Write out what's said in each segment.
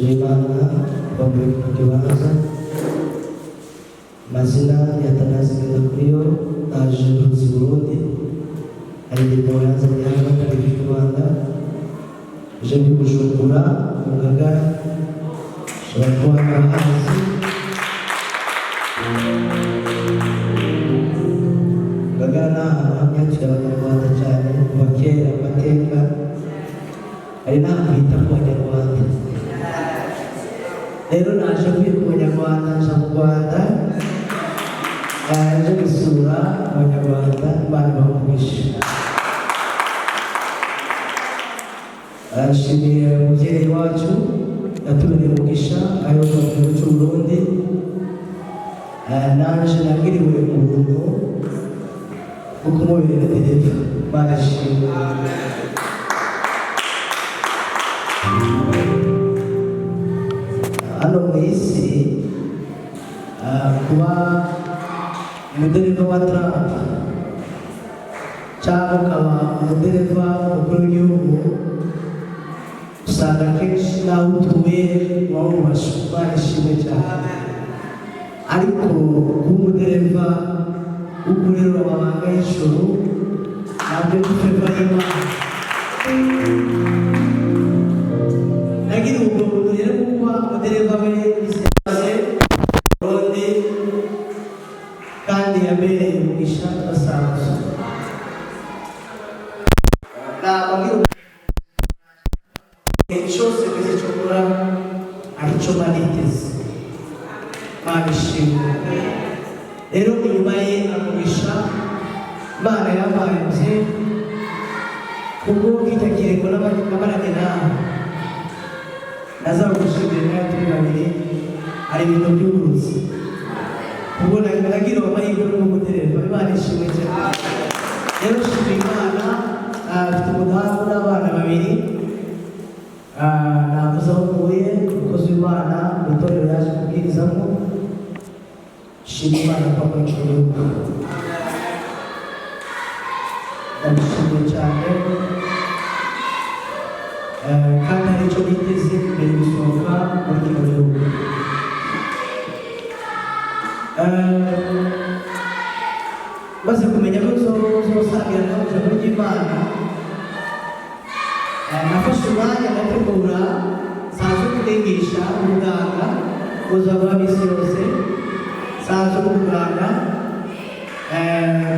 Imana bavuye ku kibanza amazina yatanazigeza kuri yo naje ruzi Burundi ari igitabo yazanye hano muri Rwanda je ndi Bujumbura mu Ngagara shobora kuba abahanzi Ngagara ni ahantu hanyakira abanyarwanda cyane kuva kera amateka hari n'ahantu hita ku banyarwanda rero naje kwita ku banyarwanda nja mu Rwanda naje gusura abanyarwanda Imana bamugisha ashimiye umubyeyi wacu yatubereye umugisha ayoboye igihugu cy'u Burundi naje nagiriwe ubuntu bwo kumubera dereva barashimye hano mu isi kuba umudereva wa Trump cyangwa ukaba umudereva w'umukuru w'igihugu usanga akenshi nawe utuye muba barishimye cyane ariko kuba umudereva w'ukurera amabanga y'ijuru nabyo dufeva y'Imana nagira ubwo buntu rero kuba umudereva we bisebaze Burundi kandi yabereye umugisha udasanzwe nababwira cyose kizicukura aricyo baniteze babishimye rero inyuma ye amugisha Imana yabaye kubwo kwitakirego n'abarage nawe nazagushimira nawe turi babiri hari ibintu by'uburuzi ubwo nagira amahirwe n'umudereva Imana ishimwe cyane rero shimira Imana afite umudamu n'abana babiri navuze aho mvuye umukozi w'Imana mu itorero yaje kubwirizamo shimira Imana ko muri icyo gihugu ndamushimiye cyane kandi hari icyo niteze mbere gusohoka muri kino gihugu maze kumenya ko uzosangira nawe ijambo ry'Imana nafashe umwanya ndategura nsanzwe kudengisha umuganga ubuzima bwa misi yose nsanzwe umuganga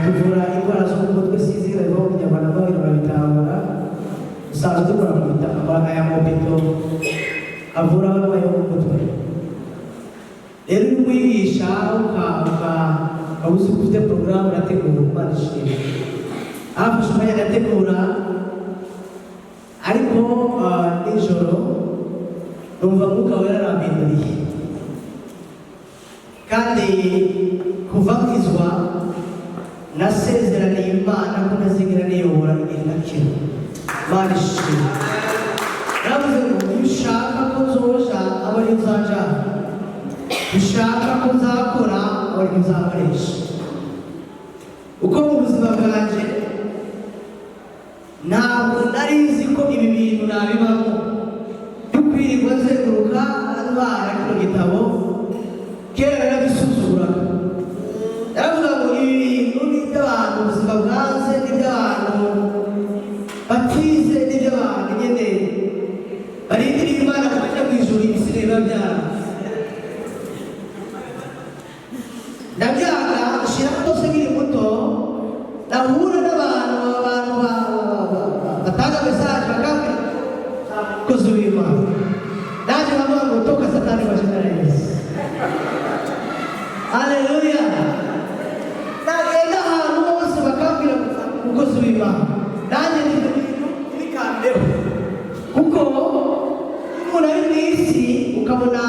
tuvura indwara zo mu mutwe sizira bibaho mu Kinyarwanda bahindura bitahura usanzwe dukora mu bitaro aya mobito avura abarwayi bo mu mutwe rero uri kwigisha ukaba uzi ko ufite porogaramu urategura Imana ishimwe hafashe umwanya ndategura ariko nijoro numva Mwuka Wera arambinduriye kandi kuva kwizwa nasezeraniye Imana ko ntazigera niyobora igihe na kimwe Imana ishimwe navuze ngo iyo ushaka ko nzoja aba ari nzaja ushaka ko nzakora aba ari nzakoresha uko mu buzima bwanjye ntabwo nari nzi ko ibi bintu nabibamo dukwirirwa nzenguruka ndwara kino gitabo kera narabisuzuguraga naravuga ngo ibi bintu ni iby'abantu ubuzima bwanze ni iby'abantu batize ni iby'abantu nyine barindiriye Imana ko bajya mu ijuru ibisigaye biba byaranze ndabyanga shira rwose nkiri muto nahura n'abantu batanga mesaje bakambwira koze w'Imana naje nkavuga ngo toka satani kwa jina la Yesu haleluya nagenda ahantu hose bakambwira umukozi w'Imana nanjye ntibikambeho kuko umuntu ari mu isi ukabona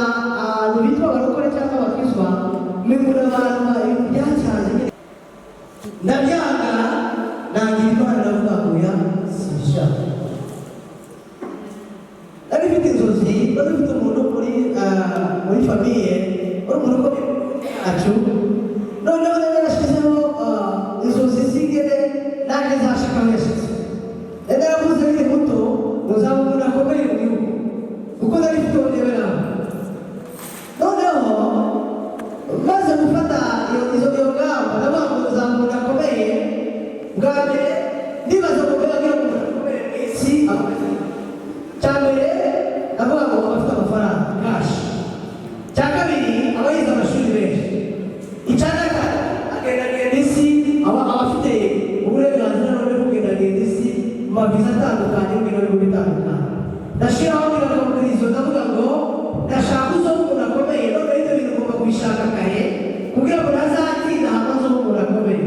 ahantu bitwa abarokore cyangwa abakizwa mwimura abantu ibintu byacyanze ndabyanga nangira Imana ndavuga ngo ya sibishaka nari mfite inzozi nari mfite umuntu muri famiye uri mu rugo rwacu noneho narashyizeho inzozi zigere nanjye nzashaka wese naravuze nkiri muto muzaba umuntu akomeye mu gihugu kuko nari mfite uburebera maviza atandukanye n'ibintu bitandukanye ndashiraho ngirangamubirizo ndavuga ngo ndashaka uzo umuntu akomeye none ibyo bintu ugomba kubishaka kare kugira ngo ntazatinda hama zo umuntu akomeye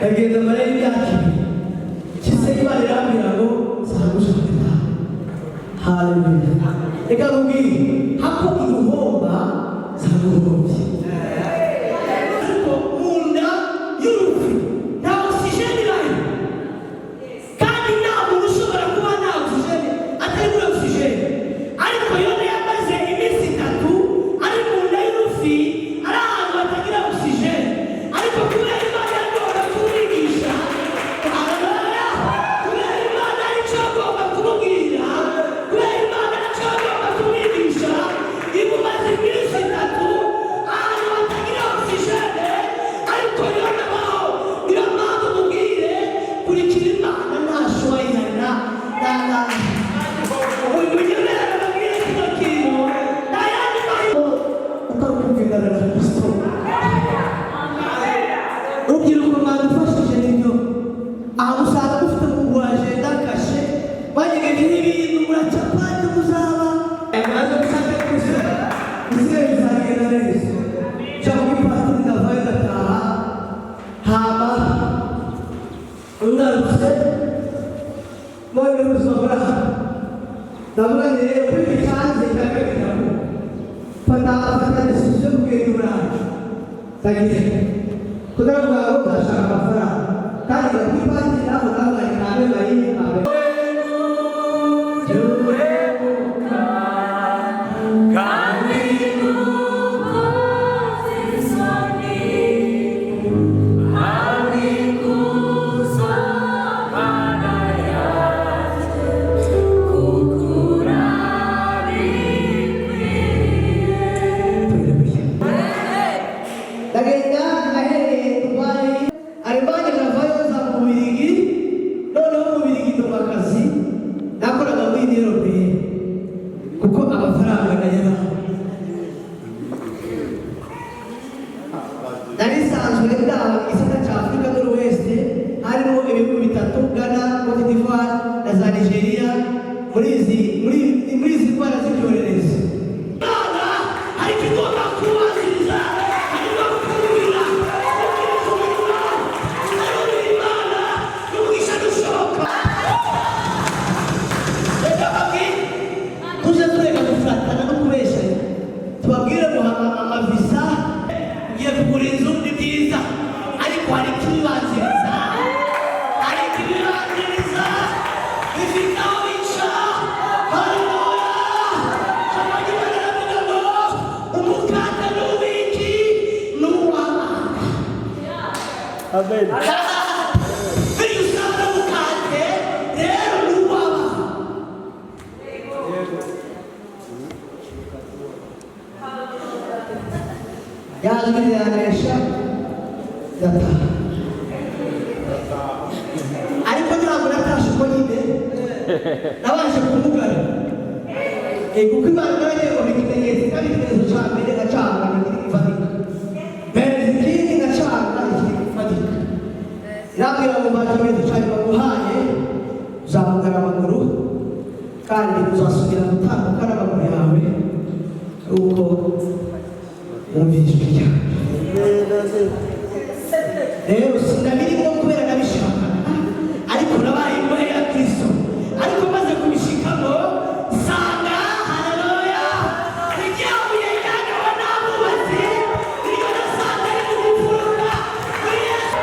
agenda mara y'imyaka kise Imana irambwira ngo zagushaka haleluya reka nkubwire hako iruhomba zaguhombye ariko munda y'urufi nta oxygene irayo kandi nta muntu ushobora kuba nta oxygene atari muri oxygene ariko yone yamaze iminsi 3 ari munda y'urufi ari ahantu hatagira oxygene ariko kubera Amen. yajwi riranesha ndataha ariko ntabwo natashe uko nyine nabashe kumugana kuko Imana nagiye ngo ikimenyetso kandi ikimenyetso cya mbere gacanga kiri gufatika mpereza ikindi gacanga kiri gufatika irambwira ngo mba ikimenyetso cyari baguhaye uzamugana amaguru kandi uzasubira gutambuka n'amaguru yawe uko wumvise ijwi ryawe rero sinabirimo kubera nabishaka ariko nabaye imbohe ya Kristo ariko maze kubishikamo sanga haleluya igihe yagawa n'abubatsi iyo nasanga ari mu mfuruka Yesu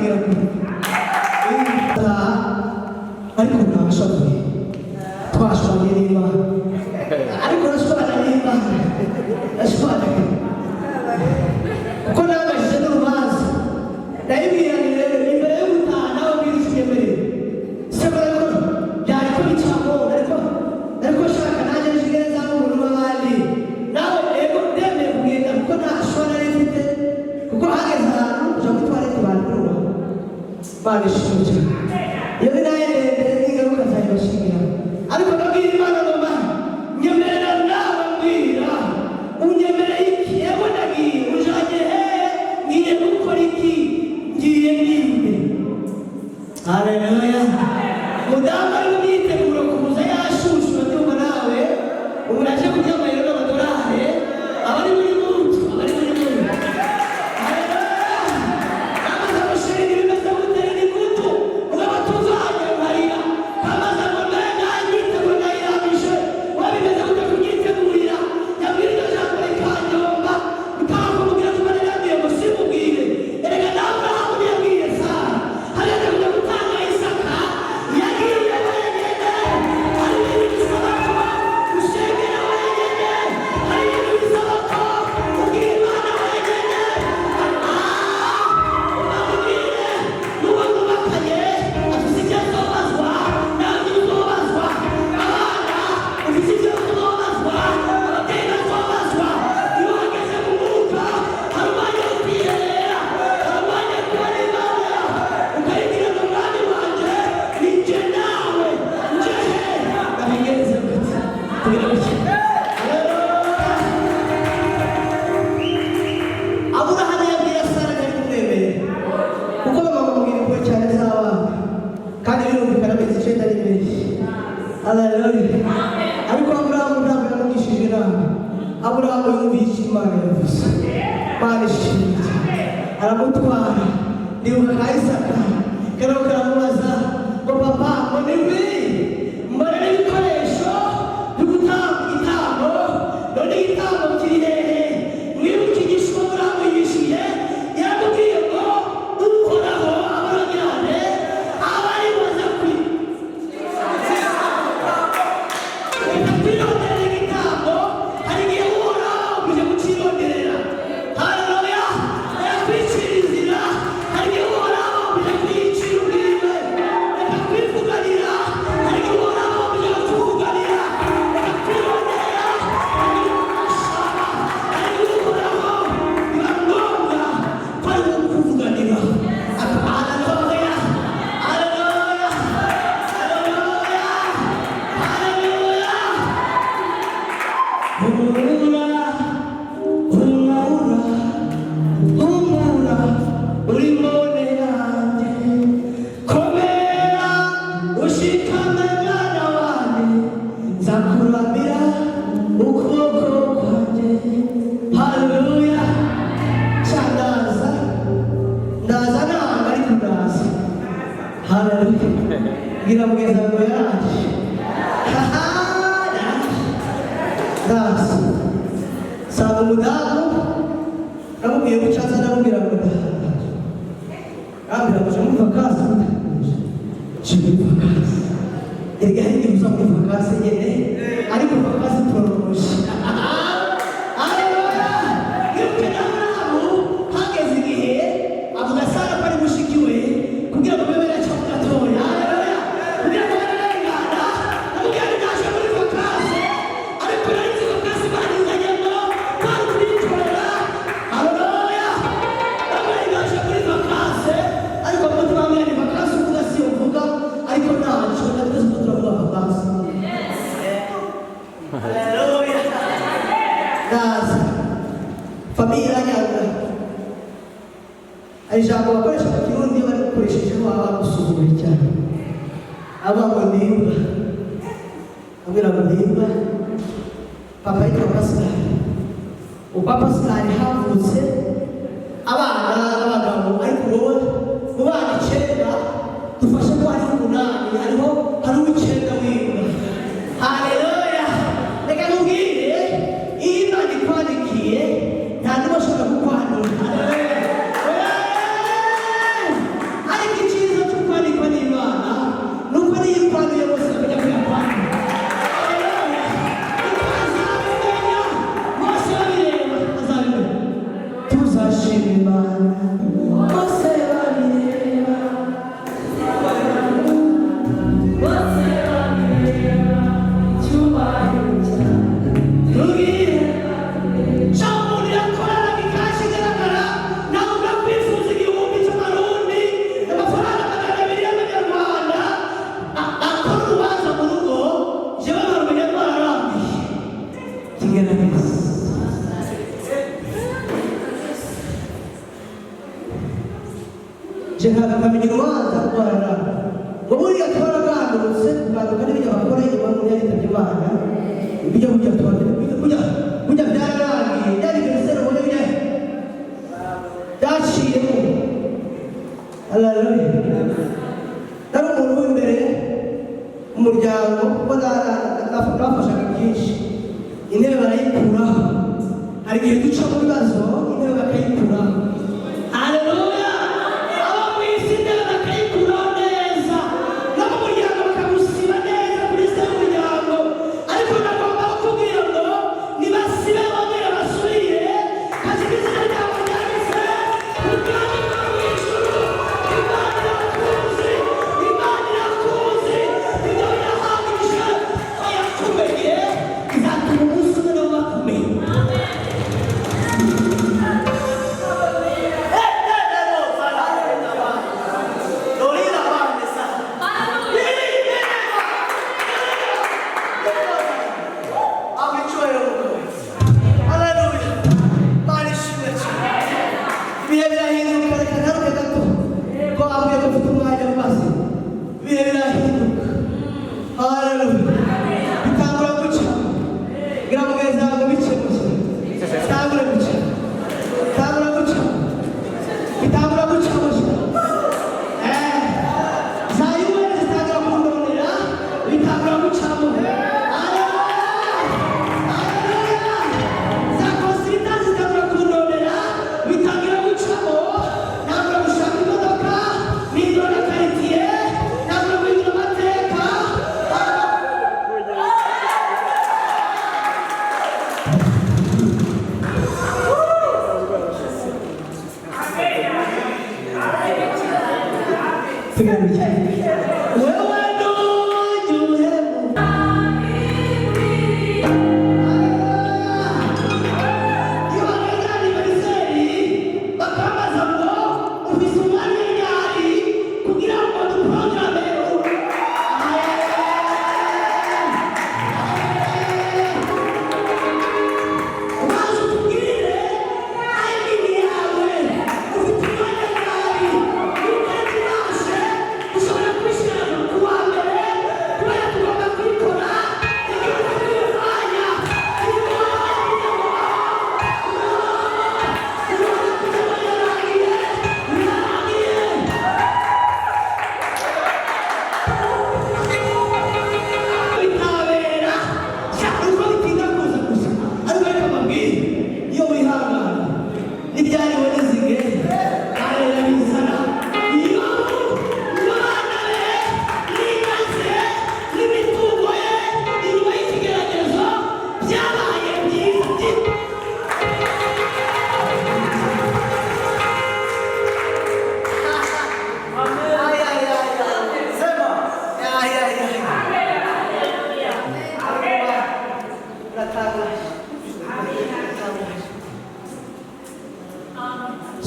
urakunda ariko ntabashoboye twashwanye n'Imana ariko nashwana n'Imana nashwana kuko nabashije n'urubanza ndayibwiranye rero imbere yo gutaha nawe mbirishije mbere sebora ko byari ko bicamo ariko shaka nanjye nshigere za umuntu w'abandi nawe ego ndemeye kugenda kuko ntashwana n'ifite kuko hageze ahantu uja gutwara abantu barishije iyo naye ingaruka zayibashingira ariko nabwira Imana ngoma nyemerera nawe mbwira unyemerera iki yego nagiye ujanye he ngiye gukora iki ngiye ngimbe haleluya mudamu ari mwiteguro kuza yashushu batumva nawe umuraje kurya amayero n'amadolari abari muri muntu ariko Aburahamu ntabwo yamugishije inama. Aburahamu yumvise Imana yavuze barishimye aramutwara ndibuka ka Isaka kero karamubaza ngo papa ngo niwe mbona n'ibikoresho byo gutanga igitambo none igitambo kiri hehe mwibuke igisho Aburahamu yishuye yaramubwiye ngo uhoraho abaragirane abari baza kuri Hallelujah. Bwira mugenzi wawe ngo yaraje. Ndazi. Saba umudamu namubwiye ko nshatse ndamubwira ngo ambwira ngo muri vakansi. Muri vakansi. Erega hari igihe uza muri vakansi nyine ariko vakansi turoroshe. Ijambo bakoresha mu Kirundi bari gukoresheje waba gusuzugura cyane. Aba ngo ndimba. Abwira ngo ndimba. Papa yitwa Pascal. Papa Pascal havutse abana abagabo ariko wowe mu bana 9 dufashe ko ari 8 hariho hari uw'icyenda w'imba. Haleluya. Reka nkubwire iyi Imana ikwandikiye nta n'ubashobora kukwanura. Haleluya. Jangan kami diluar keluarga. Kemudian keluarga dosen kalau kami tidak boleh kemudian terjemahan. Punya tuan, punya darah lagi. Jadi kita boleh punya. Dasi itu. Haleluya. Lalu mulai beri umurjango pada apa sangat kis. Ini adalah pura. Hari itu cuma bazo. Ini adalah pura. Haleluya.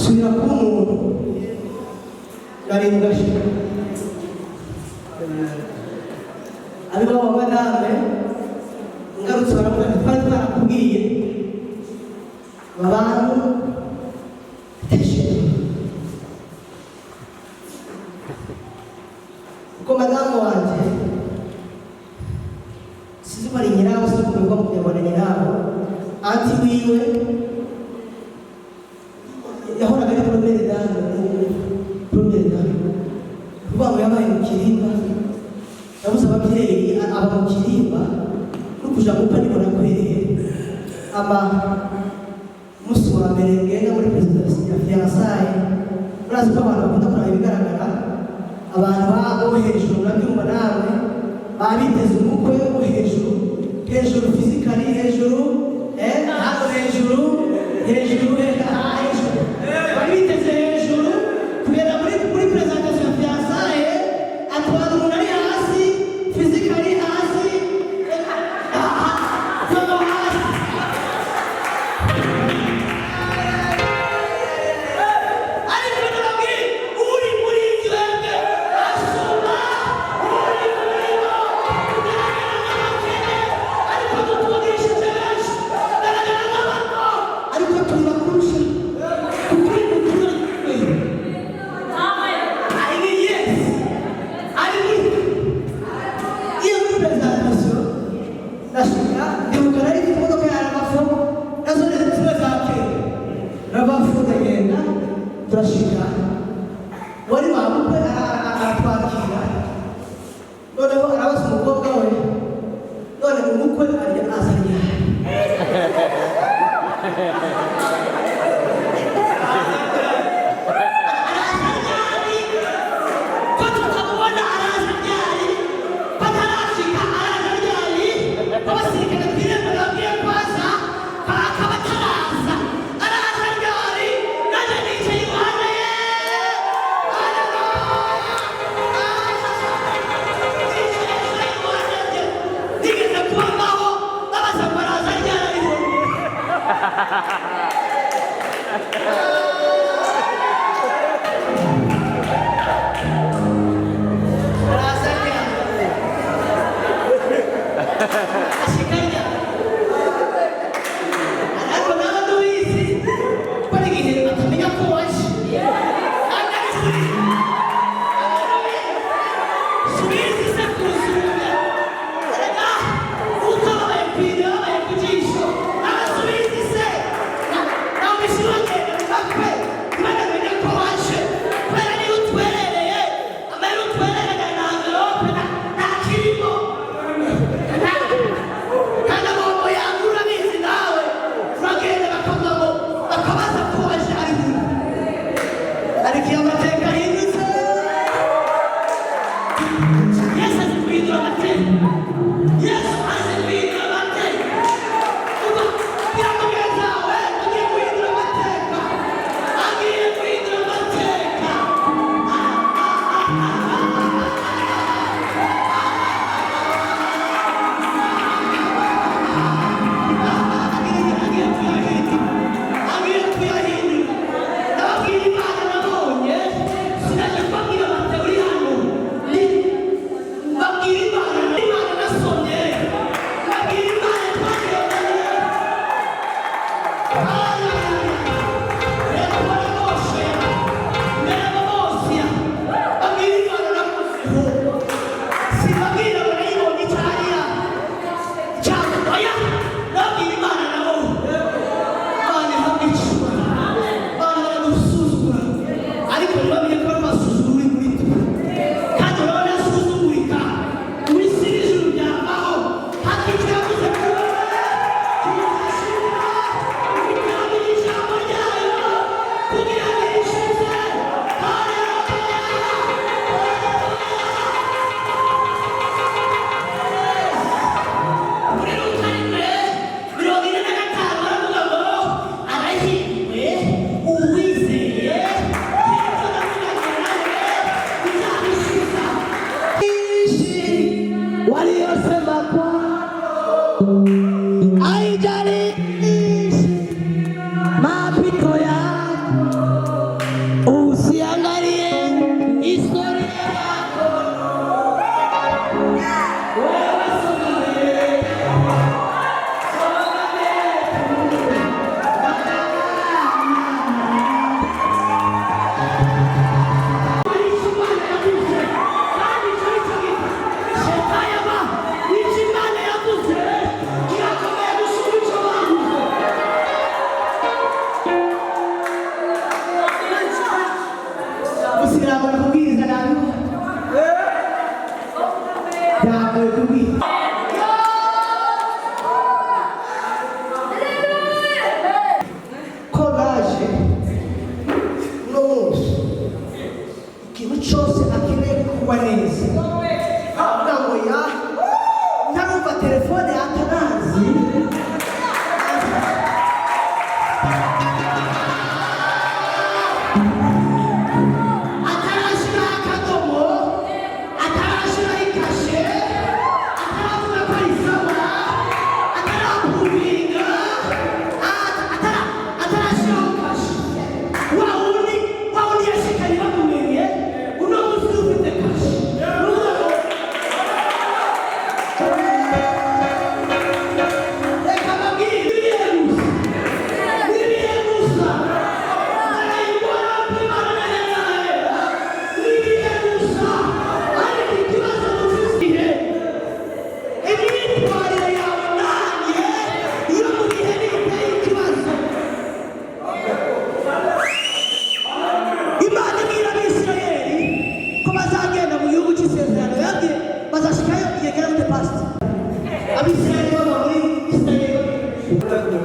subira kuba umuntu nari ngashira ariko wa madame ngarutse baravuga twari twarakubwiye abantu uko madamu wanjye sizi ko ari nyirawo si kuvuga mu byabona nyirawo anti wiwe yahoraga ari promere dame kuvuga ngo yabaye mu kirimba yabuze ababyeyi aba mu kirimba no kuja gupfa nibona kwereye ama musi wa mbere ngenda muri presidence ya fiançaye murazi ko abantu bakunda kuraba ibigaragara abantu babo hejuru urabyumva nawe babiteze umukwe wo hejuru fizikali hejuru hano hejuru babiteze hejuru tugenda muri presentation ya fiançaye atwara umuntu ari hasi fizikali hasi turashika wari wamukwe aratwakira noneho arabaza umukobwa we none umukwe arya azarya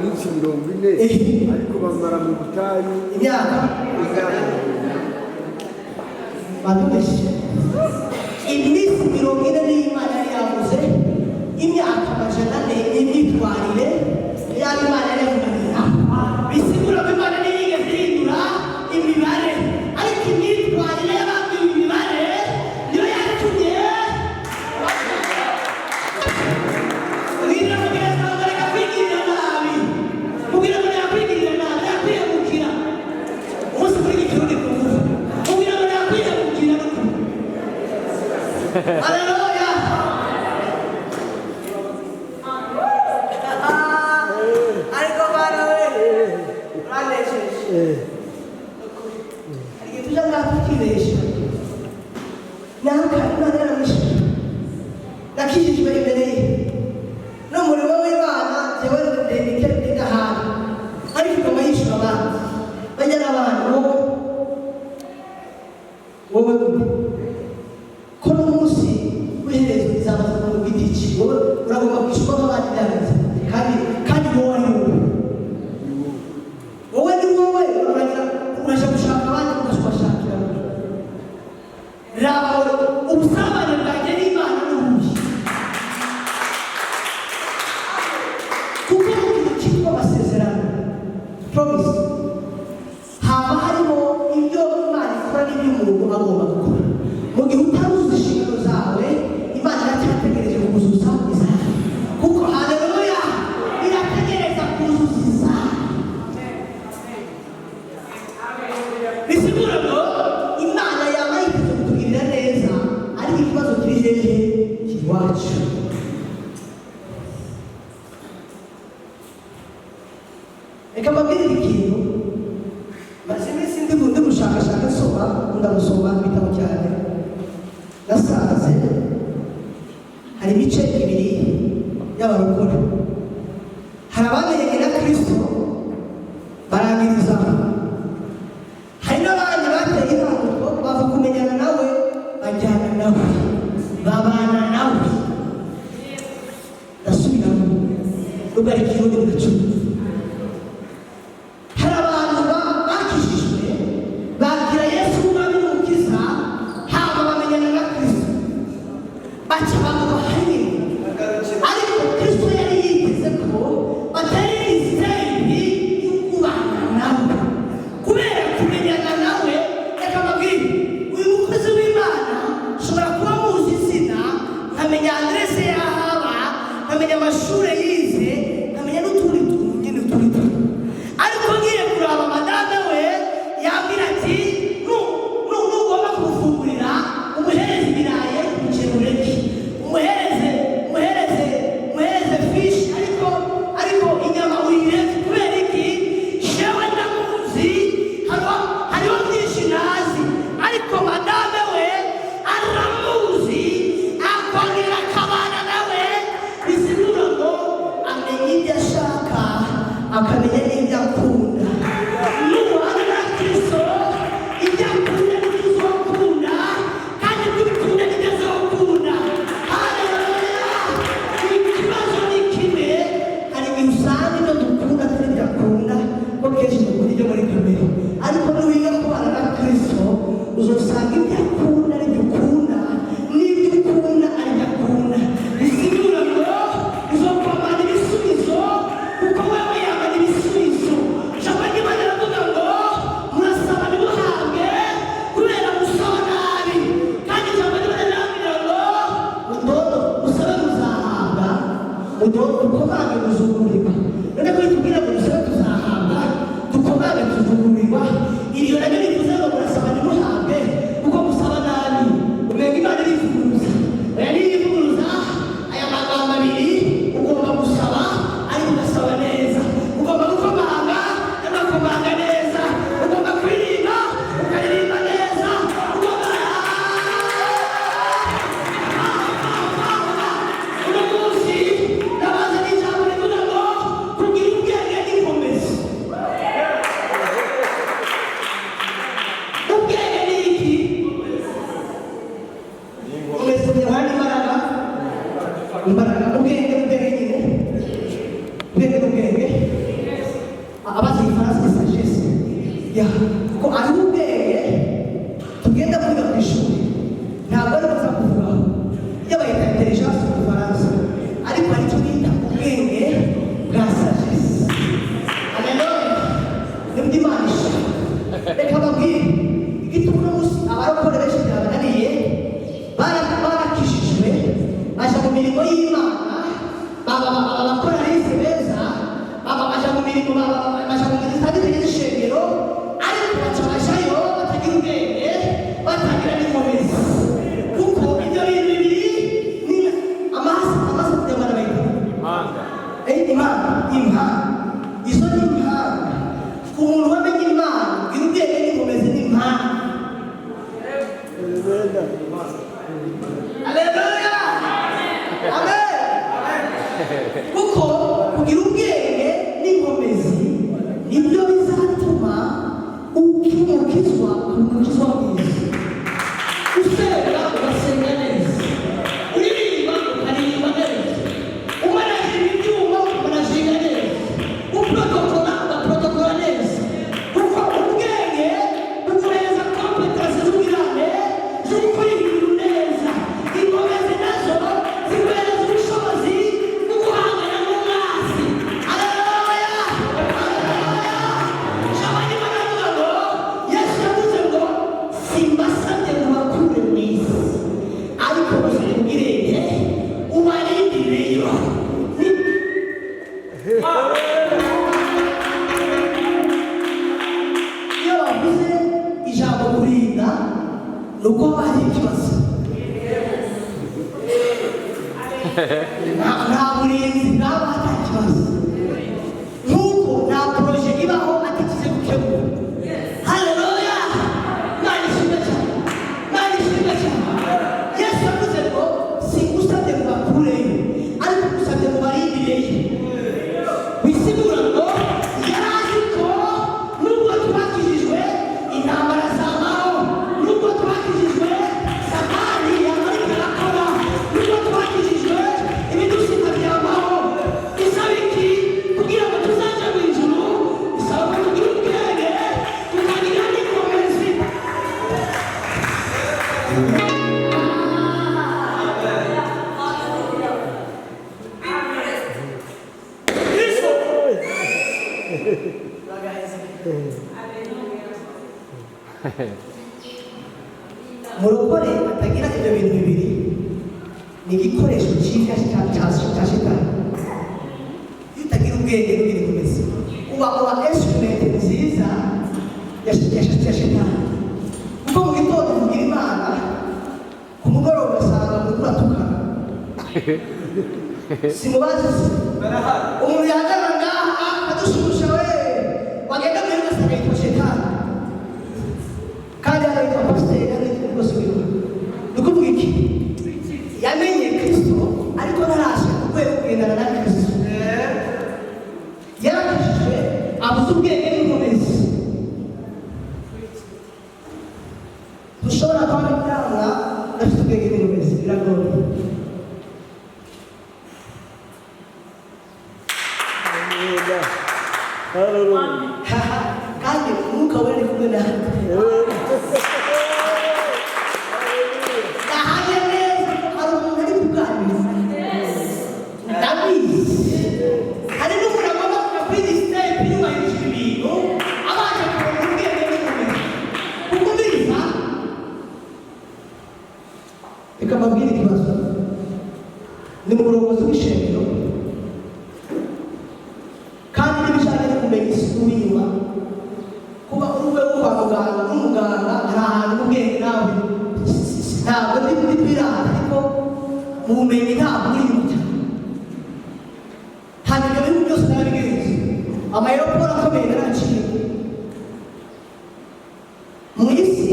iminsi 40 ariko bamara mu butayu imyaka badumeje iminsi 40 n'Imana yari yavuze imyaka 100 n'imyitwarire y'Imana yari yavuganira bisigura ko Imana ntiyigeze ihindura imibare ariko imyitwarire y'ababwiwe imibare niyo yatumye Haleluya. Ariko bana we. Ranesheje. Ariko tujanga tukibesha. Naka Imana yaramwishe. Nakijijwe imbere ye. No murimo w'Imana jewe ndendike ndahana. Ariko kama yishwa abandi. Bajya n'abantu wowe kono munsi wihereze izabaza mu giti wowe uragomba kwishwa nk'abandi byagaze kandi wowe ni wowe uraje gushaka abandi ugashakira raba ubusabane bwanjye n'Imana n'ubuhe kuko mu kintu cyitwa amasezerano promise haba harimo ibyo Imana ikora n'ibyo umuntu agomba gukora mu gihe utaruzuza inshingano zawe Imana iracyategereje kuzuza izawe kuko haleluya irategereza kuzuza izawe bisigura ngo Imana yaba yiteze kutugirira neza ariko ikibazo kiri hehe kiri iwacu reka mbabwire ikintu maze iminsi ndi gushakashaka ndagusoma ibitabo cyane nasanze hari ibice bibiri y'abarokore hari abamenyanye na Kristo barangiriza hari n'abandi bateye intango bava kumenyana nawe bajyana nawe babana nawe ndasubiramo nubwo ari ikirundi mu gaciro hari abantu bakijijwe bakira Yesu umwami n'umukiza haba bamenyana na Kristo baca bamuha hamwe ariko Kristo yari yiteze ko batari isitayili y'ukubana nawe kubera kumenyana nawe reka mbabwire uyu mukozi w'Imana ushobora kuba muzi izina nkamenya aderese y'ahaba nkamenya amashuri yize nkamenya n'utundi tuntu nyine utundi ariko ngiye kuraba madame we yambwira ati nugomba kumufungurira umuhereze ibirayi umuceri ureke umuhereze fishi ariko inyama uyireke kubera iki jewe ndamuzi hariho byinshi ntazi ariko madame we aramuzi akongera akabana nawe bisigura ngo amenya ibyo ashaka akamenya imirimo baja mu ngeri zitandukanye z'ishengero ariko baca bajayo batagira ubwenge batagira n'inkomezi kuko ibyo bintu bibiri ni amaso kujyamana bayita impanga izo ni impanga ku muntu wamenye Imana ugira ubwenge n'inkomezi n'impanga. Haleluya amen. Kuko kugira ubwenge n'inkomezi nibyo bizatuma ukimukizwa umukizwa mwiza, usenga ugasenga neza, uririmba ukaririmba neza, umanajira ibyuma umanajira neza, uprotokora ugaprotokora neza. Kuko ubwenge buguhereza kompetansi z'ubwirane zo gukora ibintu neza, inkomezi nazo ziguhereza ubushobozi bwo guhangana n'umwanzi. Haleluya haleluya. Ijambo ry'Imana rivuga ngo Yesu yavuze ngo simbasabye ngo bakure mu isi ariko muzabwirenge ubarindireyo. Iyo bavuze ijambo kurinda ni uko haba hari ikibazo. Nta burinzi bwaba hatari ikibazo, nk'uko nta poroje ibaho atakize gukemura. Haleluya Imana ishimwe cyane, Imana ishimwe cyane. Yesu yavuze ngo singusabye ngo bakureyo ariko ngusabye ngo barindireyo. Bisigura ngo yari azi ko nubwo twakijijwe intambara zabaho, nubwo twakijijwe Satani yamarika arakora, nubwo twakijijwe ibidusiga byabaho. Bisaba iki kugira ngo tuzaje mu ijuru? Bisaba ko tugira ubwenge tukagira n'inkomezi. Murokore atagira ibyo bintu bibiri ni igikoresho cyiza cya shitani. Iyo utagira ubwenge n'ubwenge inkomezi uba instrument nziza ya shitani. Kuko mu gitondo uvugira Imana, ku mugoroba ugasanga muri kuratukana. Simubazi umuntu yahagarara ngaha adushusha we wagenda muri ugasanga yitwa shitani kandi yitwa pasiteri yitwa rwose w'iwe. Ni ukuvuga iki? Yamenye Kristo ariko ntarashe ku rwego kugendana na Kristo. Yarakijijwe abuze ubwenge n'inkomezi. Ntushobora kuba witanga udafite ubwenge n'inkomezi, biragoye. Kandi umwuka wera ari kumwe nawe. Ahanye neza hari umuntu ari kuganiriza ndabizi. Hari n'umuntu agomba kuva kuri iyi sitepu yubahirije ibintu abanje kubona ubwenge n'inkomezi. Kukumviriza reka mbabwire ikibazo. Ni mu burongozi bw'ishengero kandi n'ibijyanye no kumenya isuku y'inyuma. Kuba uri wo kwa muganga n'umuganga hari ahantu ubwenge nawe ntabwo ndi kuri twirata ariko mu bumenyi ntabwo uri inyuma cyane. Hanyuma ibyo bintu byose narabigenze. Amayoporo akomeye naraciye. Mu isi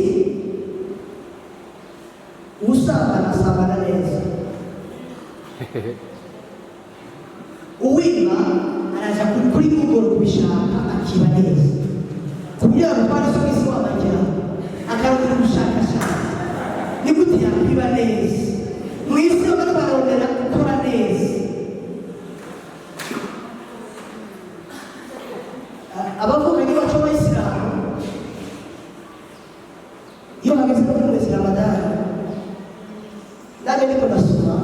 usambana asambana neza, uwiba araja kuri Google kubishaka akiba neza, kugira ngo twara so isi wabagira akarondera ubushakashatsi ni gute yakwiba neza. Mu isi yo barondera gukora neza. Abavukanyi bacu b'Abayisilamu iyo hageze no mu mwezi Ramadani nanjye ndiko ndasoma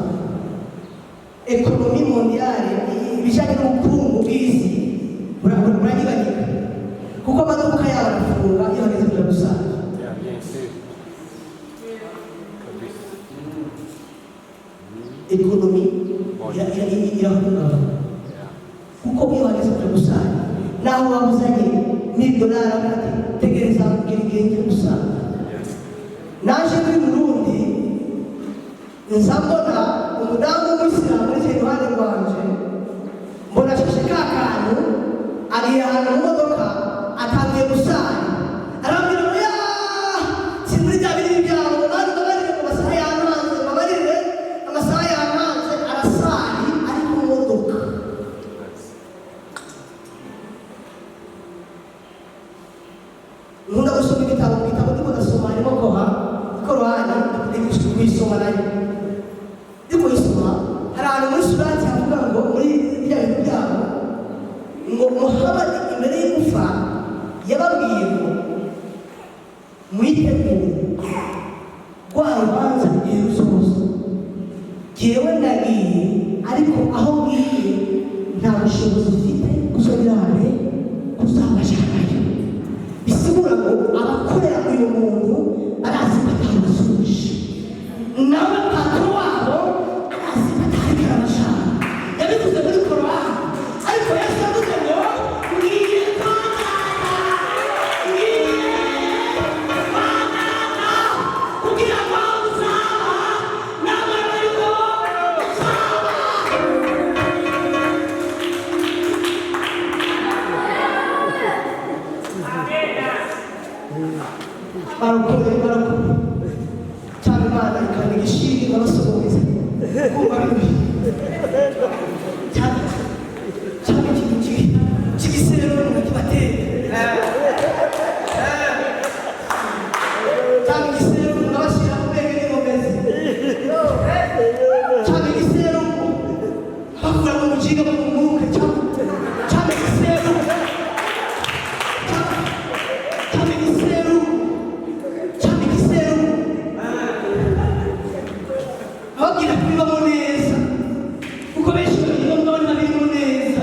ekonomi mondiale, ibijyanye n'ubukungu bw'isi buranyeganyega kuko amaduka yabo arafunga iyo hageze kuja gusanga. Ekonomi irahungabana kuko iyo hageze kuja gusanga naho wabuzanye $1,000,000 ati tegereza kugira igihe cyo gusanga naje kuri Burundi nzambona umudamu w'umuyisilamu uri iruhande rwanje mbona ashashe ka kantu ari ahantu mu modoka atangiye gusara arambwira ngo ya simuri bya binini byabo bari babarire mu masaha y'amanze babarire amasaha y'amanze arasari ari mu modoka nkunda gusoma ibitabo ndiko ndasoma harimo Korani ndiko kuyisoma nayo ndiko kuyisoma hari ahantu muri surati havuga ngo muri bya bintu byabo ngo Muhammad imbere y'ugufa yababwiye ngo mwitegure rwa rubanza igihe rusoza jyewe ndagiye ariko aho ngiye nta bushobozi mfite kuzongera hamwe kuzabashakayo bisigura ngo abakorera uyu muntu barazi ko atamusuje nawe pato wabo arazi ko atari karabashaka yabivuze muri Korani ariko Yesu yavuze ngo ngiye kwanana kugira ngo uzaba nawe bariko barakuye cyane Imana ikanda igishiri abasohoza kumva bibi cyane kigisero ntibateye cyane igisero n'abashyira mu bwenge n'ingomezi cyane igisero bakura mu mujiga mu mwuka cyane igisero ababwira kubibamo neza kuko benshi babibamo birimo neza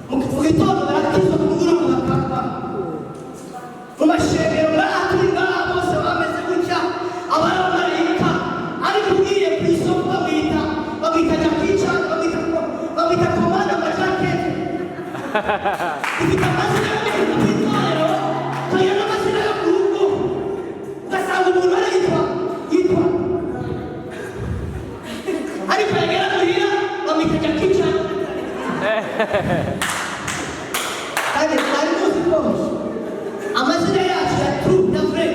mu gitondo barakizwa ku mugoroba bakava mu mashengero turi ngaha bose bameze gutya abamarayika ariko ugiye ku isoko bamwita jakica bamwita komanda majakete ifite amazina y'abantu mu itorero kagira n'amazina yo ku rugo ugasanga umuntu arayitwa ariko yagera muhira bamwita jakica kandi mwari muzi ko amazina yacu ya turu na fure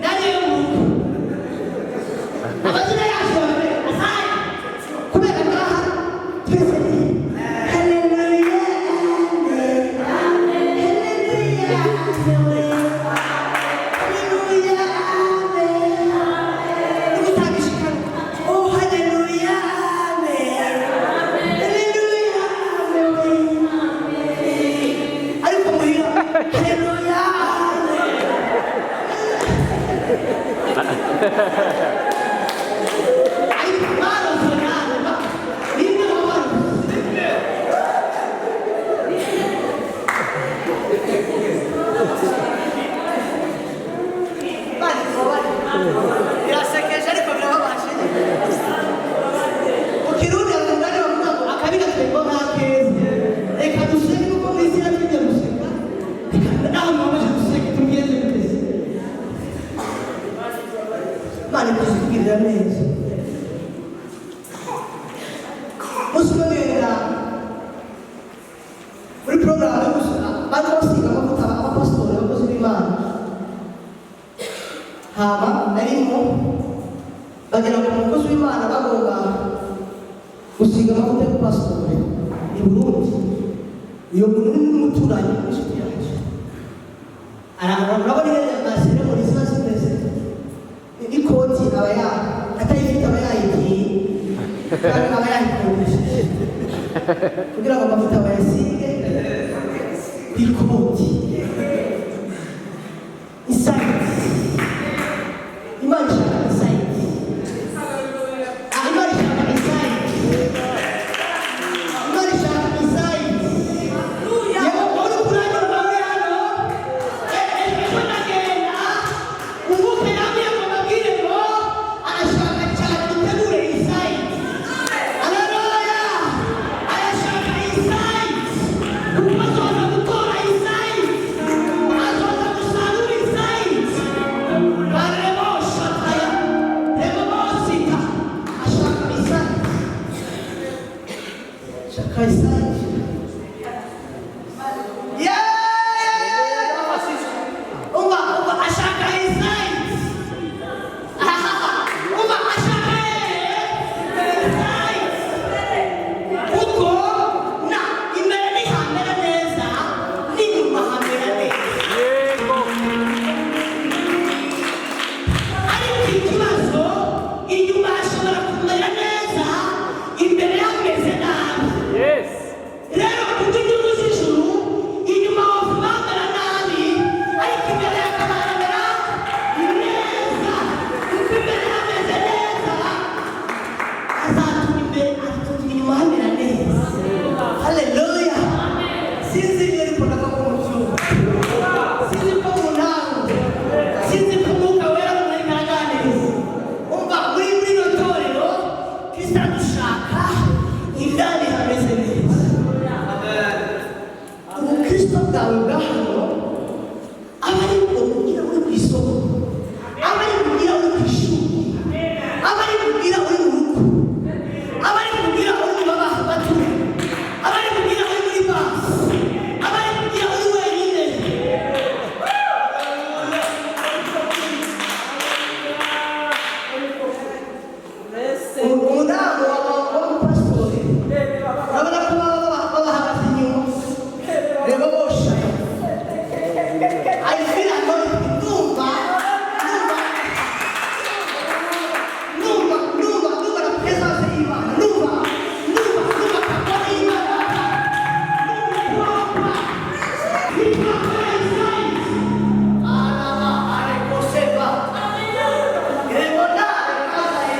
nayo yo mu rugo amazina yacu ya fure asaye kubera ngaha twese ni haleluya haleluya haleluya nimutangishikana oh haleluya ariko muhira haleluya ariko baronse nabo bimwe mu bantu birasekeje ariko birababaje mu Kirundi abagore bavuga ngo akabi gatemba nk'akeza reka duseke kuko mu isi yacu tujya guseka reka nawe mubabaje duseke tubigenze biteze Imana ikuzikugirira neza musuma mwenda muri porogaramu yo gusura bari basiga amavuta abapasitori abakozi b'Imana haba narimo bagira ngo umukozi w'Imana bagomba gusiga amavuta y'ubupasitori i Burundi iyo muntu ni n'umuturanyi w'inshuti yacu urabona iyo masire muri ziba zimeze n'ikoti aba atayifite aba yayigiye kandi aba yayikodesheje kugira ngo amavuta bayasige ku ikoti isayiti Imana ishaka isayiti Imana ishaka isayiti Imana ishaka isayiti yewe uri kuranya urwawe hano ejo ndagenda uvuke namwe ngo mbabwire ngo arashaka cyane dutegure isayiti haleluya arashaka isayiti kuko azoza sinzi iyo ariko ndakoko mu cyumba sinzi ko mu ntango sinzi ko umwuka wera muri ntaganiriza umva muri rino torero kristo adushaka indani hameze neza ubukristo bwawe bwa hano aba ari kugira uri ku isoko aba ari kugira uri ku ishuri aba ari kugira uri mu rugo aba ari kugira uri mu babaha batuye aba ari kugira uri muri basi aba ari kugira uri wenyine umudamu w'umupasitori urabona ko baba bahagaze inyuma reba bosha I feel anointed. Numva la presenza di Imana. Numva kapore Imana. Ale koseva. Remondare casa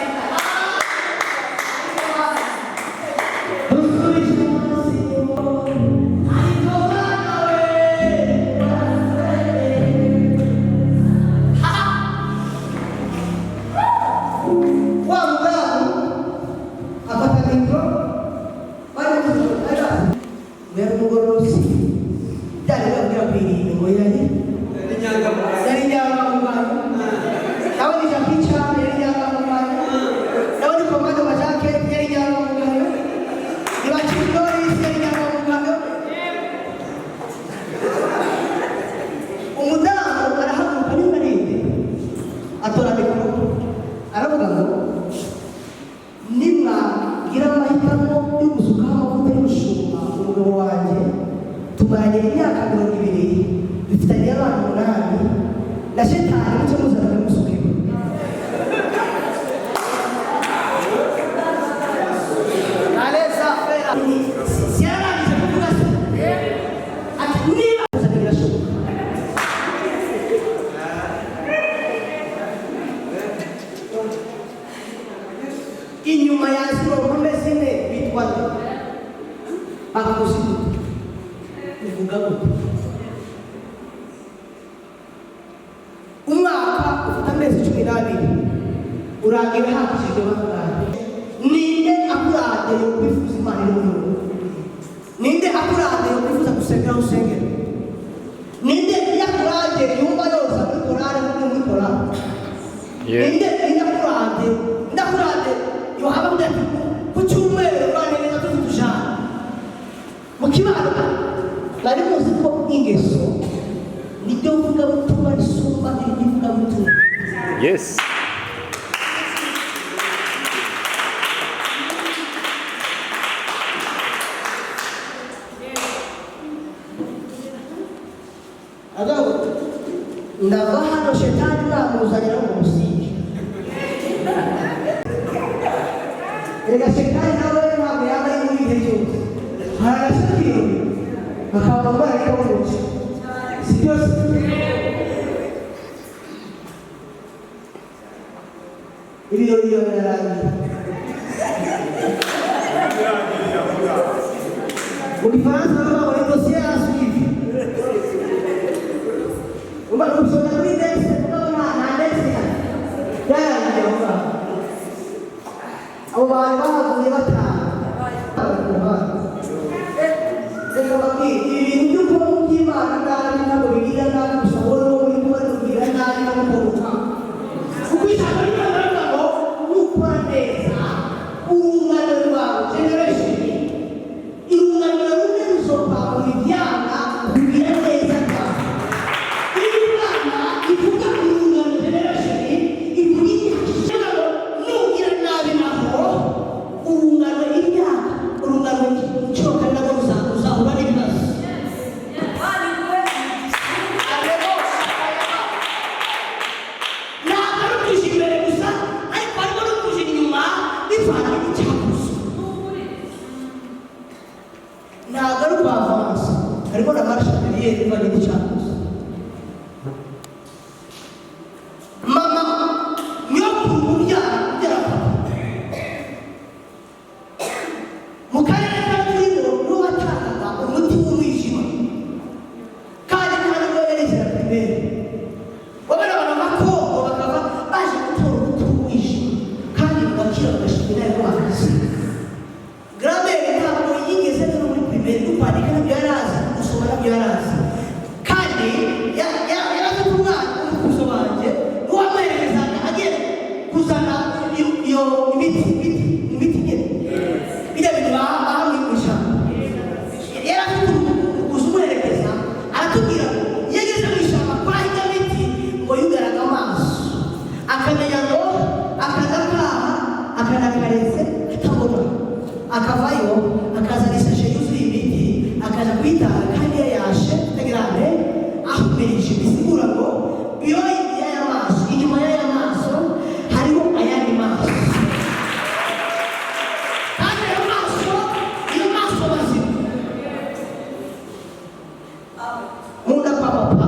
tumaranye imyaka 20 dufitanye abana 8 na shetani mucyo muzana musukeho aleza fera siaranje kuvuga ati niba uzabira shuka inyuma ya zino mpameze ne bitwa bakuzi uvuga gute umwaka ufite amezi 12 urangira hakijwe bangahe ninde akurade yo kwifuza Imana y'umuntu ninde akurade yo kwifuza gusengera usengera ninde yakurade yumva yose muri korale muri korale ninde akurade ndakurade yo haba ndati ku cyumweru bane neza tuzujana mu kibano bari muzi ko ingeso nibyo vuga butumwa risumba ibindi vuga butumwa yes agaho ndava hano shetani namuzanira mu musingi rega shetani nawe ntabwo yaba ari muri ibihe byose haragashakiro bakaba bari kubuca si byose ibirori birarangiye mu gifaransa bavuga ngo dosiye arasuivi uba usoma kuri desi ukabona nta desi byarangiye aho ngaho abo bantu bahavuye bataha reka babwire ibintu by'uko by'Imana nabi ntabwo bigira nabi gusa wowe n'uwo muri kugira nabi no gukora kuko ijambo ry'Imana rivuga ngo nukora neza urungano rwawe generation irungano rumwe ruzokwagura ibyana kugira neza bwawe iyo Imana ivuga urungano generation ivuga ibyana nugira nabi naho urungano ibyana urungano cyoka nabo uzahura n'ibibazo ntabwo ari ukuje imbere gusa ariko harimo no kuje inyuma bivana n'icyakuzo ntabwo ari ukwavansa harimo na marshe ateriyeri bivana n'icyakuzo mama nyokuru mubyara papa mu karere ka turimo n'uwatangaga umuti w'umwijima yarazi kandi yarafite umwana umukuzo wanjye n'uwamwerekezaga agiye kuzana iyo imiti nyine bijya bintu bahamwigisha yarafite umukuzo umwerekeza aratubwira ngo iyo ageze mu ishyamba kwa hirya miti ngo yugaraga amaso akamenya ngo akadakaha akanakaretse atabona akavayo akazana isashe yuzuye imiti akaja kuyitanga kandi yayashe atagirane ahumirije bisigura ngo iyo y'aya maso inyuma y'aya maso hariho ayandi maso kandi ayo maso mazima munda kwa papa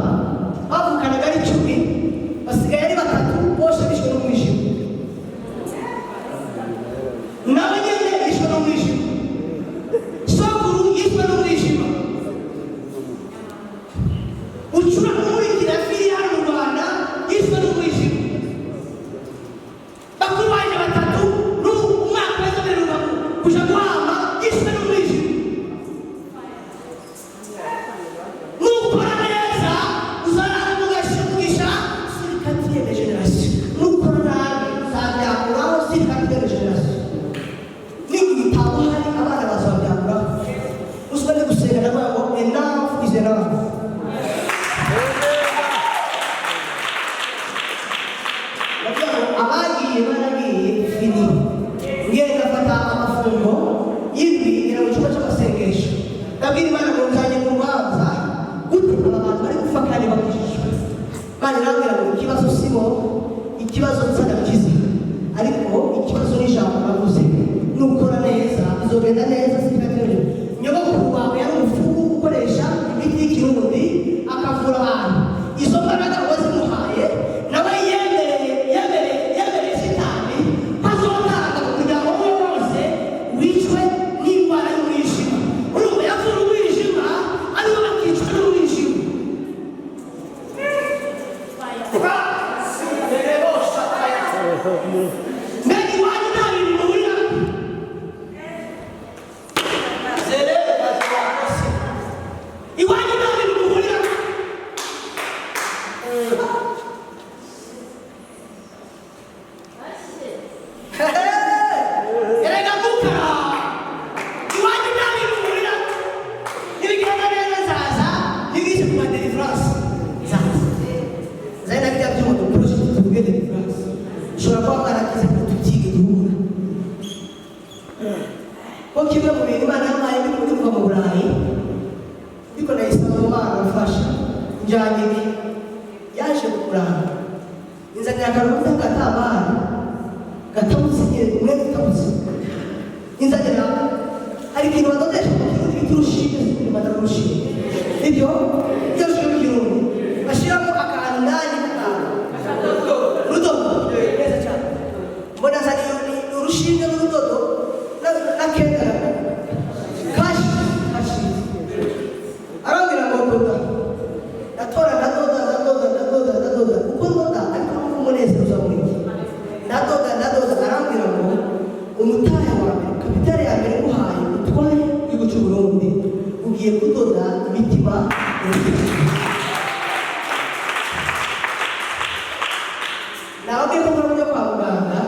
bavukanaga ari 10 basigaye ari 3 bose bishwe n'umwijima nawe nyine bishwe n'umwijima sokuru yishwe n'umwijima ucura kumurikira fili hano mu Rwanda yishwe n'umwijima bakuru banje 3 n'umwaka w'ejoberwa kuja guhamba yishwe n'umwijima nukora neza uzarara mugashimugisha sirikatiye de generation nukora nabi uzabyakuraho sirikatiye de generation n'ibitabo hari abana bazabyakuraho usubire gusenga n'abantu enough is enough abagiye baragiye fini ngenda fata amafungo y'indwi ngira mu cyumba cy'amasengesho ndabwira Imana ngo nzanye mu rubanza gute aba bantu bari gupfa kandi bakijijwe Imana irambwira ngo ikibazo sibo ikibazo nsanakiza ariko ikibazo n'ijambo navuze nukora neza bizogenda neza sikateje nyogokuru wawe yari umufuku ukoresha imiti y'ikirundi akavura abantu izo mbaraga wazimuhaye nawe yemereye shitani azotanga kugira ngo wose wicwe n'indwara y'umwijima urumva yavura umwijima aribo bakicwa n'umwijima mbega iwanyu nta bintu muhurira iwanyu nta bintu muhurira erega mukara iwanyu nta bintu muhurira nibigenda neza zaza nigishe ku madelivrance zaza zaina bijya byuma dukoresha tuvuge delivrance ushobora kuba mwaragize ngo tubyige duhura ko kimwe mu bintu Imana yampaye ndi kuva mu Burayi ariko nayisaba mu Mana afasha njyanye yaje kukuranga inzanira akaruhuko gatabara gatabutse umwe gatabutse inzanira hari ikintu badodesha mu kirundi bita urushinge rwanda rushinge ibyo byose mu kirundi bashyiramo akantu ndani rudodo neza cyane mbona zaniyo urushinge n'urudodo n'akenda kashi arambwira ngo doda ndatora ndadoda kuko ndoda ariko n'uko umunezero uzamuriki ndadoda arambwira ngo umutahe wa mbere kapitale ya mbere nguhaye utwaye igihugu cy'u Burundi ugiye kudoda imitima nababwiye ko muri kwa muganga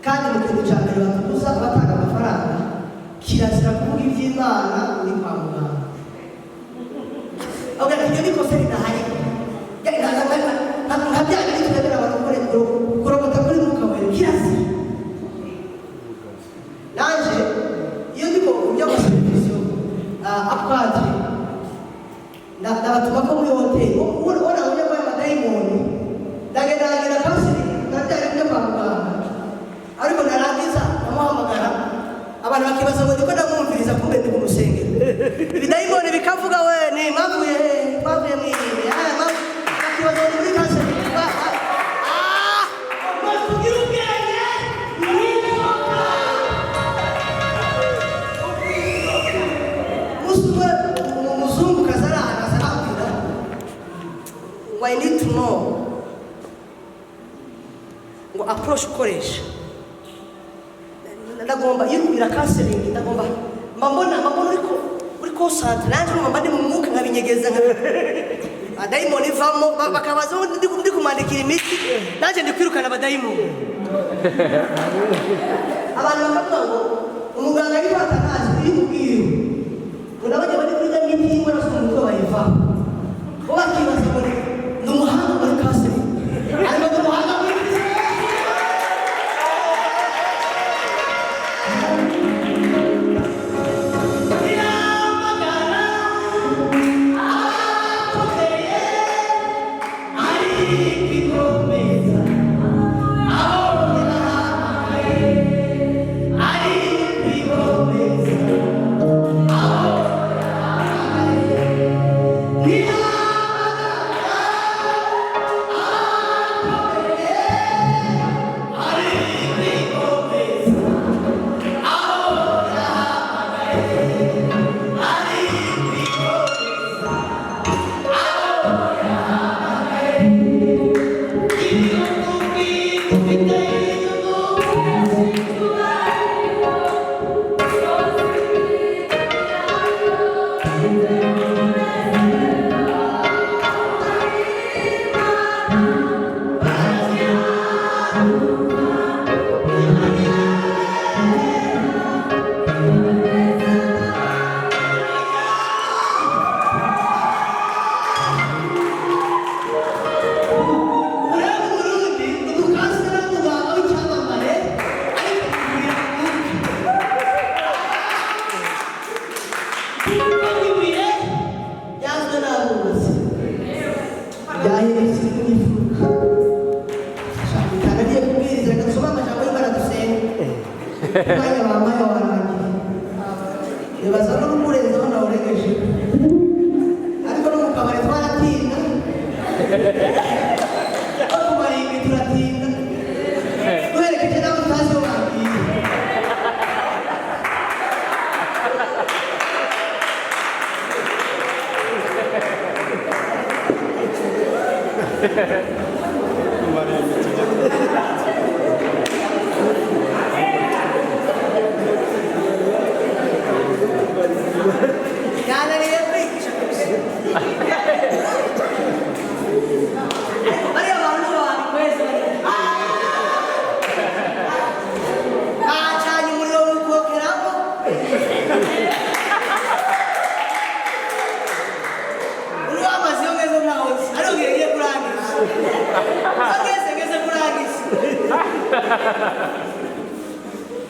kandi mu kintu cya mbere batubuza abatanga amafaranga kirazira kuvuga iby'Imana uri kwa muganga ahubwo iryo ni kosa ridahari nka bya bindi turebera abantu kurogota kuri mwuka wera kirazira nanje iyo ndiko by'amaserivisiyo apwadre ndabatuma ko muri hoteli ubona ujya kwa amadayimoni ndagenda kasi ndabyari byo kwa muganga ariko narangiza namuhamagara abantu bakibaza ngo ndiko ndamwumviriza kumbe ndi mu rusengero ibidayimoni bikavuga we ni mwavuye mwirinde bakibaza ngo muri kasi tugira ubwenge mwibuka umuzungu kazarana azarabwira ngo I need to know ngo approach ukoresha ndagomba iyo ubira counseling ndagomba mbona uri ko sante nanjye mba ndi mu mwuka kunyegeza abadayimoni ivamo bakabaza ndi kumandikira imiti nanjye ndi kwirukana abadayimoni abantu bakavuga ngo umuganga ari kwatanazi uri mubwiru urabona bari kuri ya miti y'ingwa n'asoma uko bayivaho bo bakibaza ngo ni umuhanga muri kaseri ariko ni umuhanga muri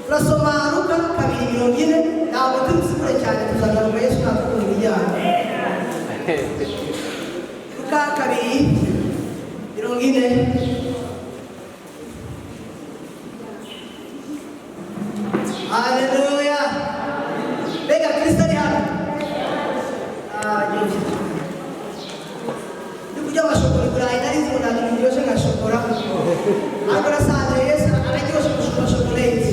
Turasoma Luka 2:40 ntabwo tumusikure cyane tuzagaruka Yesu nakubwira ibijyanye Luka 2:40 Haleluya Bega Kristo ni hano Ndikujya amashokora Burayi nari nzi ngo ntabwo biryoshye nka shokora ariko nasanze Yesu araryoshye kurusha shokolete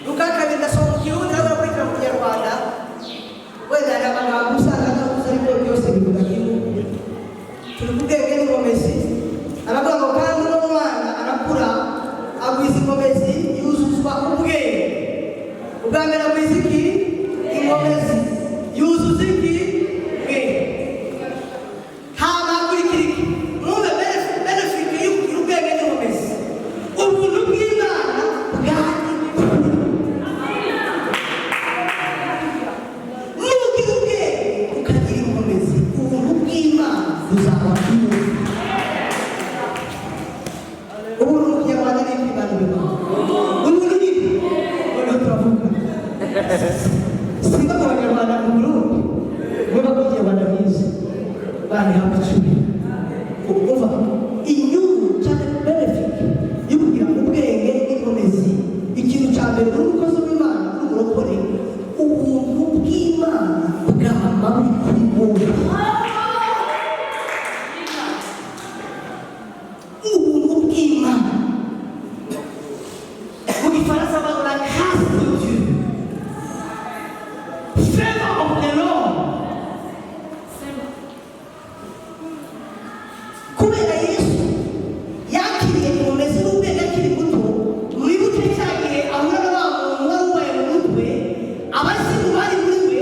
Luka 2 ndasoma mu Kirundi nabwo kuri mu Kinyarwanda wenda hari amagambo usanga atavuze ariko byose bivuga kimwe turi kubwenge n'ingomezi aravuga ngo kandi n'umwana arakura agwiza ingomezi yuzuzwa ubwenge ubwa mbere agwiza iki ingomezi yuzuza iki ubwenge hama akurikira iki mwumve benefit y'ubwenge n'ingomezi ubuntu bw'Imana bwari nugira ubwenge ukagira ingomezi ubuntu bw'Imana buzaba ubuntu mu Kinyarwanda ni kwibana ubuntu ni ubuntu turavuga singa mu Banyarwanda mu Burundi ngoba ko Kinyarwanda bize bani hamwe cyane umva inyungu cyane benefit yo kugira ubwenge n'inkomezi ikintu cya mbere n'umukozi w'Imana n'umurokore ubuntu bw'Imana bwama buri kuri wowe ubuntu bw'Imana mu Gifaransa bavuga la grâce de Dieu favor of the Lord kubera Yesu yakiriye ingomezi n'ubwenge akiri muto mwibuke cya gihe ahura na wa muntu wari ubaye mu mutwe abasimu bari muri we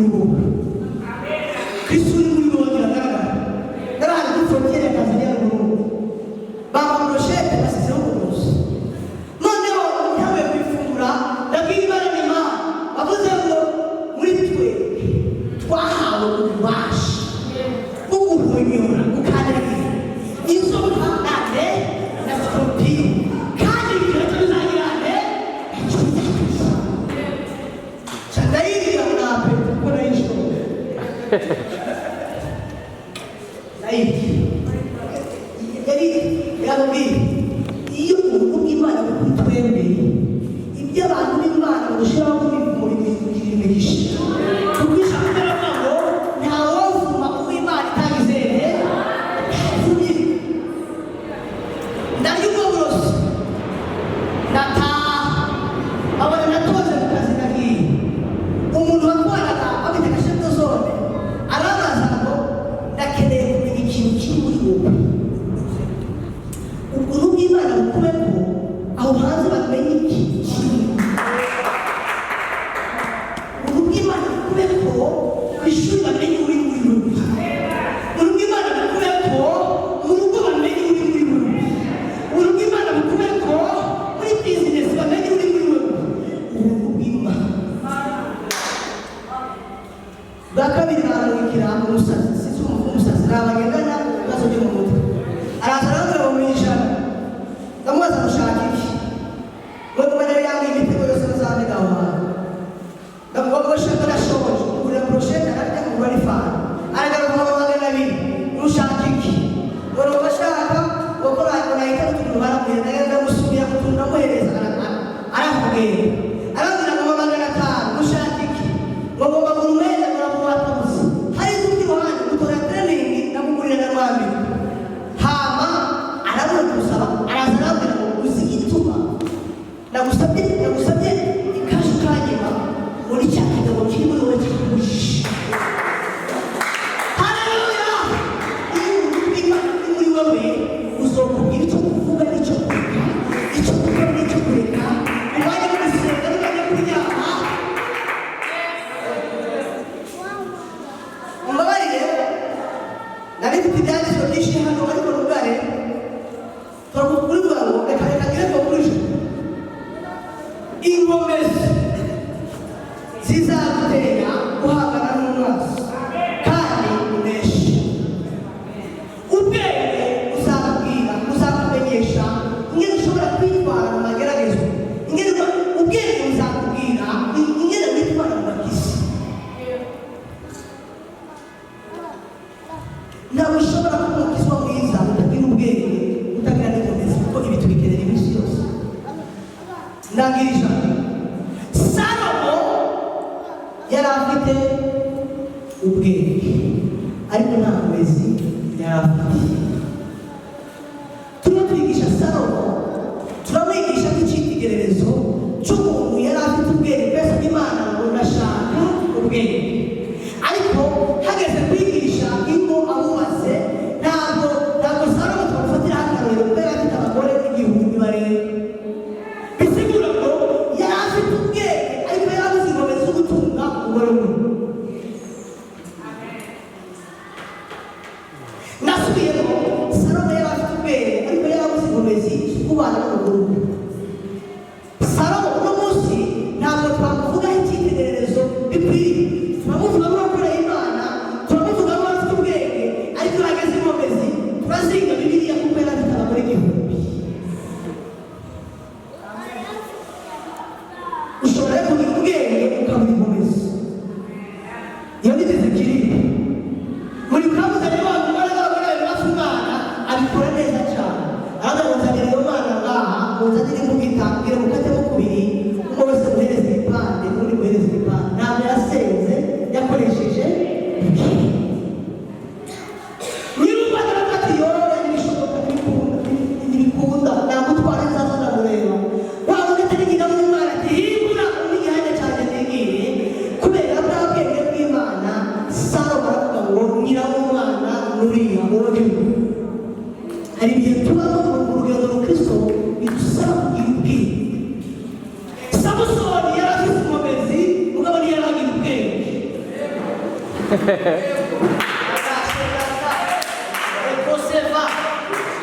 muri wowe Kristo uri muri wowe agaragara n'abandi dufotera Tanzania n'urundi bamuroshete basizeho uburozi noneho ntawe kwifungura nabwira Imana nyuma bavuze ngo muri twe twahawe ububasha bwo guhonyora gukandagira inzoka nande na sikorupiyo kandi ibyo tuzagira nde Sandayiriya mnape kuko nayishoboye yari yababwiye iyo umuntu bw'Imana kuri twembe ibyo abantu b'Imana badushyiraho muri imigisha kugisha kubera ngo nta wovuma uw'Imana itagizere ndarya ubwo burozi ndataha abona natoze mu kazi nagiye umuntu watwaraga abita gasheto zone arabaza ngo ndakeneye kumenya ikintu kiri muri wowe ubuntu bw'Imana bukubeko aho hanze bamenye ikintu kiri ubuntu bw'Imana bukubeko ku ishuri bamenye uri muri wowe ubuntu bw'Imana bukubeko mu rugo bamenye uri muri wowe ubuntu bw'Imana bukubeko muri bizinesi bamenye uri muri wowe ubuntu bw'Imana bwa kabiri baramurikira umusazi sinzi umusazi nabagendana ibibazo byo mu mutwe araza arambwira ngo mwinjana ndamubaza gushaka iki ngo kumenya yambaye imitego yose bazamenya aho hantu ndavuga ngo shaka ndashoboje kugura broshete ararya kugura n'ifana aragaruka mu magana abiri mushaka iki ngo bashaka ngo nahita n'utuntu barambuye ndamusubira ku tuntu ndamuhereza aramubwira arambwira ngo magana atanu mushaka iki ngo ngomba buri umwenda muramuwatabuze hari n'undi ruhande dukora training ndamugurira na rwambi hama arabona gusaba araza arambwira ngo uzi igituma ndagusabye ikaje ukanyima muri cya kigabo kiri muri wowe kikugushisha haleluya iyo Imana iri muri wowe uzokubwira icyo kuvuga n'icyo kureka icyo gukora n'icyo kureka umwanya wo gusenga n'umwanya wo kuryama umbabarire nari mfite ibyanditswe byinshi hano ariko rugare turakuvuga ngo reka ngire ngo kurije ingomezi zizagutera guhangana n'umwanzi kandi uneshe ubwenge uzakubwira uzakumenyesha ingene ushobora kwitwara mu mageragezwa ingene ubwenge buzakubwira ingene witwara mu makizi ntabwo ushobora kuba umukizwa mwiza utagira ubwenge utagira n'inkomezi kuko ibi tubikenera iminsi yose ndangirije Salomo yari afite ubwenge ariko nta nkomezi yari afite turimo twigisha Salomo turamwigisha nk'icyitegererezo cy'umuntu yari afite ubwenge twese n'Imana ngo ndashaka ubwenge ariko hageze kwigisha ingo abubatse ntabwo Salomo twamufatira akarorero kubera afite abagore igihumbi barenga bisigura ngo yari afite ubwenge ariko yari abuze inkomezi zo gutunga umugore we nasubiyemo Salomo yari afite ubwenge ariko yari abuze inkomezi zo kubana n'umugore we Salomo uno munsi ntabwo twamuvugaho icyitegererezo bikwiriye turamuvuga nk'uwakoreye Imana turamuvuga nk'uwafite ubwenge ariko hageze inkomezi turazinga Bibiliya kuko yari afite abagore igihumbi ushobora kugira ubwenge ukabura inkomezi iyo ni Ezekiyeli muri kamuzanye abantu bari n'abagore babiri bafite umwana abikora neza cyane araza muzanira iyo mwana ngaha muzanire imbugita mbwira mukatemo kubiri umwe wese muhereza igipande n'undi muhereza igipande ntabwo yasenze yakoresheje nyir'umwana arafata iyo n'ibishoboka ntibikunda namutwara nzaza ndamureba waba ugatari nyina w'umwana ati hingura undi gihande cyane ntigire kubera bwa bwenge bw'Imana Salomo aravuga ngo nyina w'umwana nuriya wowe hari ibihe tubamo mu rugendo rukristo bidusaba kugira ubwenge Samusoni yari afite inkomezi mugabo ntiyari agira ubwenge ekoseva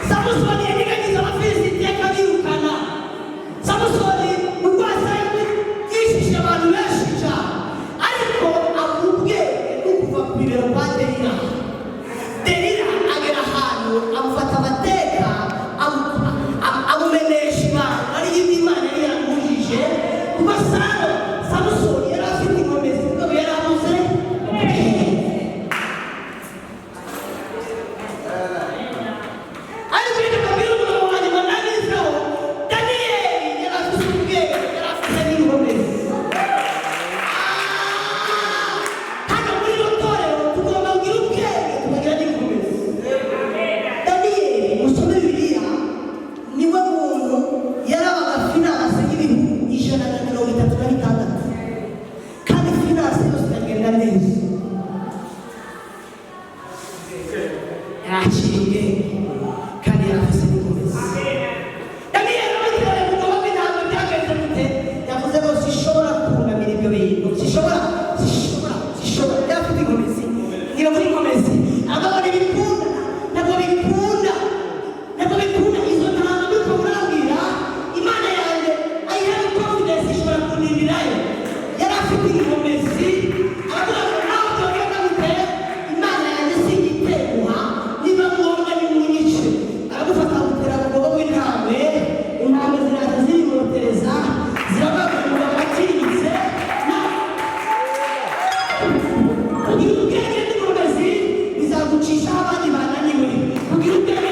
samusoni yanyeganyeza abafilisiti akabirukana samusoni urwasa yishishije abantu benshi cyane ariko amubwe n'ukuva ku bibero kwa delila agera ahantu amufata amateka amumenesha ibanga ariyo imana yari yaramubujije kuba samusoni yari afite inkomezi kuko yari amuze ariko reka kabiri umugabo wanjye ngo nabizeho daniyeli yari afite ubwenge yari afite n'inkomezi hano muri ino torero tugomba kugira ubwenge tukagira n'inkomezi daniyeli musome bibiliya niwe muntu yarabaga finance y'ibihugu 136 kandi finance yose ikagenda neza yakiriye kandi yarafise n'inkomezi daniyeli abitore mugabo w'intango byagenze gute yavuze ngo sishobora kunamira ibyo bintu sishobora yafite inkomezi niba muri inkomezi ababona ibikunda ntabwo bikunda izo ntanga nuko murambwira imana yanjye ayihaye confidence ishobora kunindirayo yari afite inkomezi aravuga ngo nawe byogenda gute imana yanjye singiteguha niba ngombwa nimunyice aragufata gutera mugogo w'intambwe intambwe ziraza zirimotereza zirabagurira abaciriritse kugira ubwenge n'inkomezi bizagucishaho abandi bananiwe kugira ubwenge